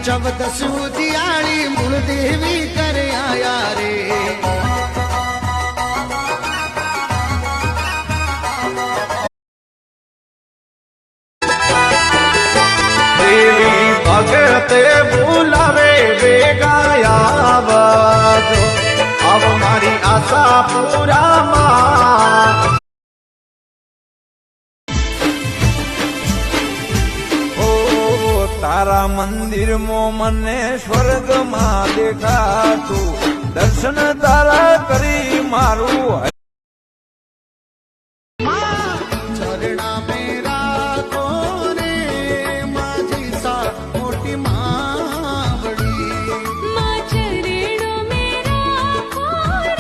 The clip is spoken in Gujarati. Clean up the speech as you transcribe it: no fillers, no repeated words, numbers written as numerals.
ચૌદસ ઉદિયાળી મૂળ દેવી કરે આયા રે દેવી ભગતે બોલાવે વેગાયા આવજો આવ મારી આશા પૂરામાં તારા મંદિરમાં મને સ્વર્ગમાં દેખાતું દર્શન તારા